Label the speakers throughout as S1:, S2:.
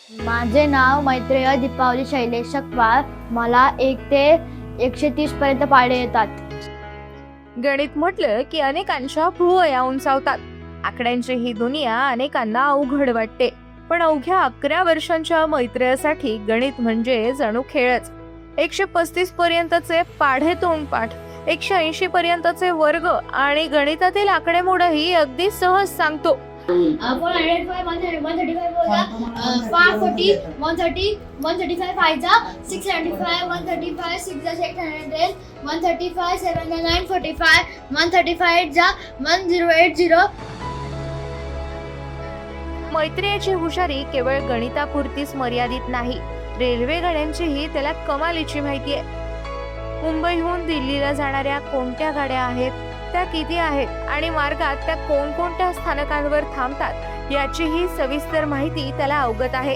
S1: माझे नाव मैत्रेय दीपावली शैलेश सकवाळ. मला 1 ते 130 पर्यंत पाढे येतात.
S2: गणित म्हटलं की अनेकांच्या भुवया उंचावतात. आकड्यांची ही दुनिया अनेकांना अवघड वाटते, पण अवघ्या 11 वर्षांच्या मैत्रेयासाठी गणित म्हणजे जणू खेळच. 135 पर्यंतचे पाढे तोंडपाठ, 180 पर्यंतचे वर्ग आणि गणितातील आकडेमोडही अगदी सहज सांगतो.
S1: 405, 135 बोला, 540, 130, 135 5 675, 135 6 810, 135 7 945, 135 1080.
S2: मैत्रेयाची हुशारी केवळ गणितापुरतीच मर्यादित नाही, रेल्वे गाड्यांचीही त्याला कमालीची माहिती आहे. मुंबईहून दिल्लीला जाणाऱ्या कोणत्या गाड्या आहेत, त्या किती आहेत आणि मार्गात त्या कोणकोणत्या स्थानकांवर थांबतात याचीही सविस्तर माहिती त्याला अवगत आहे.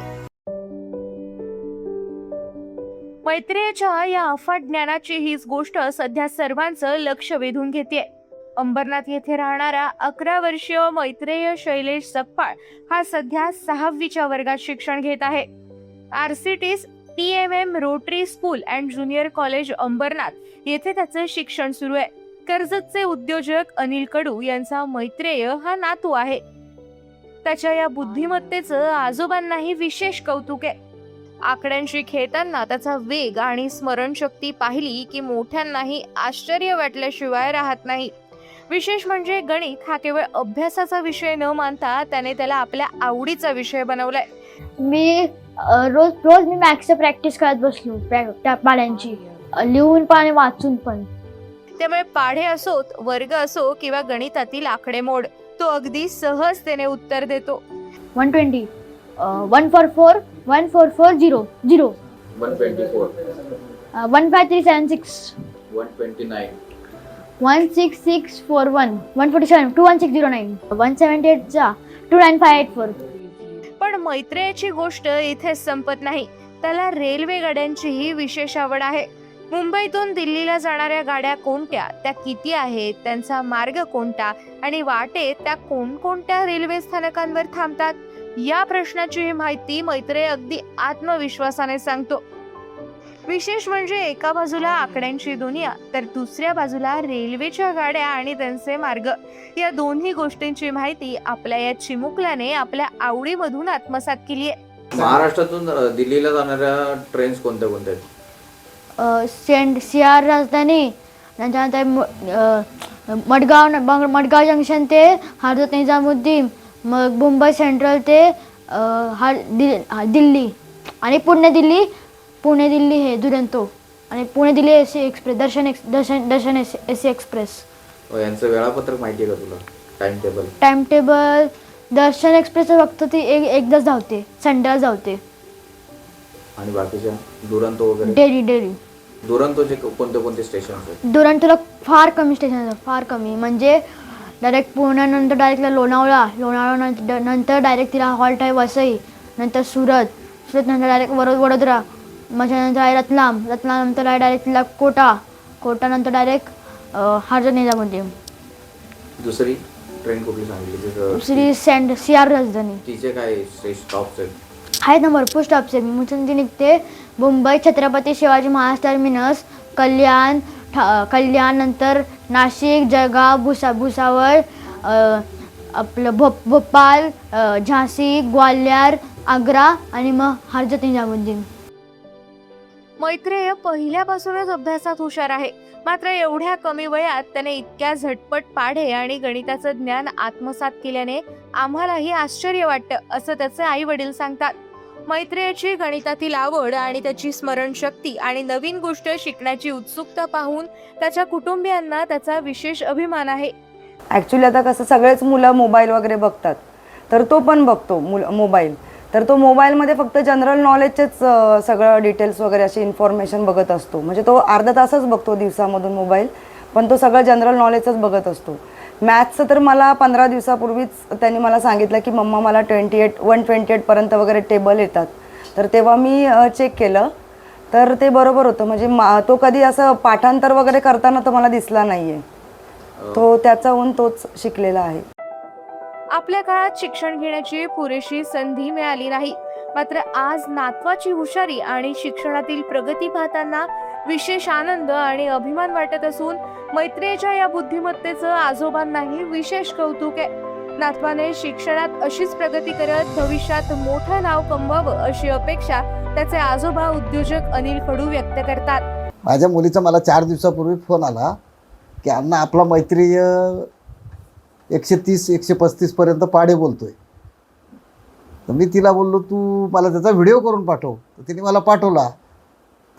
S2: मैत्रेयाच्या या अफाट ज्ञानाची हीच गोष्ट सध्या सर्वांचं लक्ष वेधून घेतेय. अंबरनाथ येथे राहणारा 11 वर्षीय मैत्रेय शैलेश सकपाळ हा सध्या 6वीच्या वर्गात शिक्षण घेत आहे. RCTS TMM Rotary School and Junior College Ambernath येथे त्याचं शिक्षण सुरू आहे. कर्जतचे उद्योजक अनिल कडू यांचा मैत्रेय हा नातू आहे. त्याच्या या बुद्धिमत्तेचं आजोबांनाही विशेष कौतुक आहे. आकड्यांशी खेळताना त्याचा वेग आणि स्मरणशक्ती पाहिली की मोठ्यांनाही आश्चर्य वाटल्याशिवाय राहत नाही. विशेष म्हणजे गणित हा केवळ अभ्यासाचा विषय न मानता त्याने त्याला आपल्या आवडीचा विषय बनवलाय.
S1: मी रोज रोज मी मॅथ्सची प्रॅक्टिस करत बसलो, त्या पाढ्यांची लिहून पण आणि वाचून पण.
S2: त्यामुळे पाढे असोत, वर्ग असो किंवा गणितातील आकडेमोड तो अगदी सहजतेने उत्तर देतो.
S1: 120, 144, 14400,
S3: 124,
S1: 15376,
S3: 129,
S1: 16641, 147, 21609, 178 29584.
S2: पण मैत्रेयाची गोष्ट इथेच संपत नाही. त्याला रेल्वे गाड्यांचीही विशेष आवड आहे. मुंबईतून दिल्लीला जाणाऱ्या गाड्या कोणत्या, त्या किती आहेत, त्यांचा मार्ग कोणता आणि वाटेत त्या कोणकोणत्या रेल्वे स्थानकांवर थांबतात या प्रश्नाची माहिती मैत्रेय अगदी आत्मविश्वासाने सांगतो. विशेष म्हणजे एका बाजूला आकड्यांची दुनिया तर दुसऱ्या बाजूला रेल्वेच्या गाड्या आणि त्यांचे मार्ग, या दोन्ही गोष्टींची माहिती आपल्या या चिमुकल्याने आपल्या आवडीमधून आत्मसात केली आहे.
S3: महाराष्ट्रातून दिल्लीला जाणाऱ्या ट्रेन्स कोणत्या कोणत्या आहेत?
S1: CR राजधानी, त्याच्यानंतर मडगाव जंक्शन ते हजरत निजामुद्दीन, मग मुंबई सेंट्रल ते दिल्ली आणि पुणे दिल्ली हे दुरंतो आणि पुणे दिल्ली AC एक्सप्रेस, दर्शन AC एक्सप्रेस.
S3: यांचं वेळापत्रक माहिती आहे का तुला?
S1: टाइम टेबल दर्शन एक्सप्रेस फक्त ती एकदाच धावते, संडेला धावते.
S3: आणि बाकीच्या दुरंतो वगैरे?
S1: डेली.
S3: दुरंतोचे कोणते कोणते स्टेशन आहेत?
S1: दुरंतोला फार कमी स्टेशन, फार कमी. म्हणजे डायरेक्ट पुण्यानंतर डायरेक्ट लोणावळा नंतर डायरेक्ट तिला हॉल्ट आहे वसई, नंतर सुरत नंतर डायरेक्ट वडोदरा, मग नंतर आहे रत्नाम नंतर आहे डायरेक्ट तिला कोटा नंतर डायरेक्ट हजरत निजामुद्दीन.
S3: दुसरी ट्रेन कुठली सांगितली?
S1: दुसरी CR राजधानी.
S3: तिचे काय स्टॉप्स आहेत?
S1: आहेत ना, भरपूर स्टॉप्स आहेत. मुंबई निघते मुंबई छत्रपती शिवाजी महाराज टर्मिनस, कल्याण नंतर नाशिक, जळगाव, भुसावळ, आपलं भोपाळ, झांसी, ग्वाल्हेर, आग्रा आणि मग हजरत निजामुद्दीन.
S2: मैत्रेय पहिल्यापासूनच अभ्यासात हुशार आहे. मात्र एवढ्या कमी वयात त्याने इतक्या झटपट पाढे आणि गणिताचं ज्ञान आत्मसात केल्याने आम्हालाही आश्चर्य वाटतं, असं त्याचे आई वडील सांगतात. मैत्रेयाची गणितातील आवड आणि त्याची स्मरणशक्ती आणि नवीन गोष्ट शिकण्याची उत्सुकता पाहून त्याच्या कुटुंबियांना त्याचा विशेष अभिमान आहे.
S4: ॲक्च्युली आता कसं सगळेच मुलं मोबाईल वगैरे बघतात, तर तो पण बघतो मोबाईल. तर तो मोबाईलमध्ये फक्त जनरल नॉलेजचेच सगळं डिटेल्स वगैरे अशी इन्फॉर्मेशन बघत असतो. म्हणजे तो अर्धा तासच बघतो दिवसामधून मोबाईल, पण तो सगळं जनरल नॉलेजच बघत असतो. मॅथ्सचं तर मला 15 दिवसापूर्वीच त्यांनी मला सांगितलं की मम्मा मला 128 पर्यंत वगैरे टेबल येतात. तर तेव्हा मी चेक केलं तर ते बरोबर होतं. म्हणजे तो कधी असं पाठांतर वगैरे करताना तर मला दिसला नाही आहे. तो त्याचाहून तोच शिकलेला आहे.
S2: आपल्या काळात शिक्षण घेण्याची पुरेशी संधी मिळाली नाही, मात्र आज नातवाची हुशारी आणि शिक्षणातील प्रगती पाहताना विशेष आनंद आणि अभिमान वाटत असून मैत्रेयच्या या बुद्धिमत्तेचं आजोबांनाही विशेष कौतुक आहे. नातवाने शिक्षणात अशीच प्रगती करत भविष्यात मोठं नाव कमवावं अशी अपेक्षा त्याचे आजोबा उद्योजक अनिल कडू व्यक्त करतात.
S5: माझ्या मुलीचा मला 4 दिवसापूर्वी फोन आला की अण्णा आपला मैत्रीय 130-135 पर्यंत पाढे बोलतोय. तर मी तिला बोललो तू मला त्याचा व्हिडिओ करून पाठव. तर तिने मला पाठवला.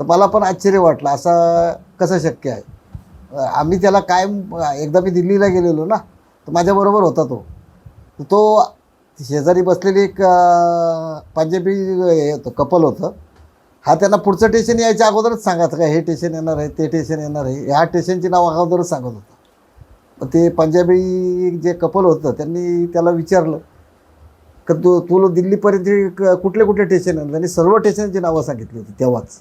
S5: तर मला पण आश्चर्य वाटलं असं कसं शक्य आहे. आम्ही त्याला एकदा मी दिल्लीला गेलेलो ना, तर माझ्याबरोबर होता तो शेजारी बसलेली एक पंजाबी होतं कपल होतं. हा त्यांना पुढचं स्टेशन यायच्या अगोदरच सांगायचं का हे स्टेशन येणार आहे ते स्टेशन येणार आहे, ह्या स्टेशनची नाव अगोदरच सांगत होता. मग ते पंजाबी जे कपल होतं त्यांनी त्याला विचारलं का तुला दिल्लीपर्यंत कुठले स्टेशन येणार. त्यांनी सर्व स्टेशनची नावं सांगितली होती तेव्हाच.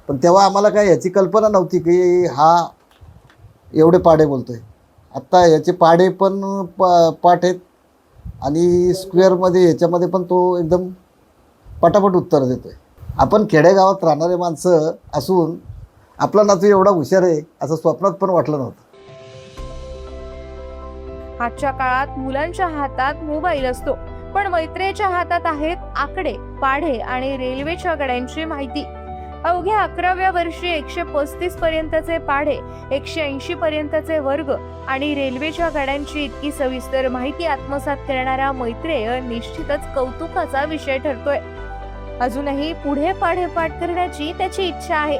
S5: पण तेव्हा आम्हाला काय याची कल्पना नव्हती की हा एवढे पाढे बोलतो आहे. आत्ता याचे पाढे पण पाठ आहेत आणि स्क्वेअरमध्ये ह्याच्यामध्ये पण तो एकदम पटापट उत्तर देतो आहे. आपण खेडेगावात राहणारे माणसं असून आपला नातू एवढा हुशार आहे असं स्वप्नात पण वाटलं नव्हतं.
S2: आजच्या काळात मुलांच्या हातात मोबाईल असतो, पण मैत्रेयच्या हातात आहेत आकडे, पाढे आणि रेल्वेच्या गाड्यांची माहिती. अवघ्या 11व्या वर्षी 135 पर्यंतचे पाढे, 180 पर्यंतचे वर्ग आणि रेल्वेच्या गाड्यांची इतकी सविस्तर माहिती आत्मसात करणारा मैत्रेय निश्चितच कौतुकाचा विषय ठरतोय. अजूनही पुढे पाढे पाठ करण्याची त्याची इच्छा आहे.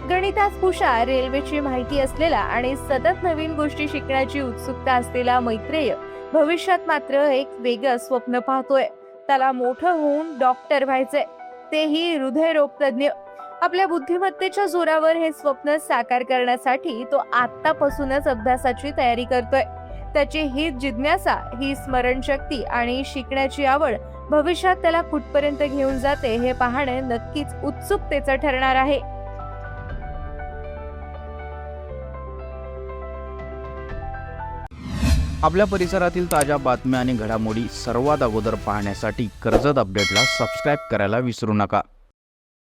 S2: गणितात हुशार, रेल्वेची माहिती असलेला आणि सतत नवीन गोष्टी शिकण्याची उत्सुकता असलेला मैत्रेय भविष्यात मात्र एक वेगळं स्वप्न पाहतोय. त्याला मोठं होऊन डॉक्टर व्हायचंय, तेही हृदयरोग तज्ञ. आपल्या बुद्धिमत्तेच्या जोरावर हे स्वप्न साकार करण्यासाठी तो आतापासूनच अभ्यासाची तयारी करतोय. त्याची ही जिज्ञासा, ही स्मरणशक्ती आणि शिकण्याची आवड भविष्यात त्याला कुठपर्यंत घेऊन जाते हे पाहणे नक्कीच उत्सुकतेचं ठरणार आहे.
S6: आपल्या परिसरातील ताज्या बातम्या आणि घडामोडी सर्वात अगोदर पाहण्यासाठी कर्जत अपडेटला सबस्क्राईब करायला विसरू नका.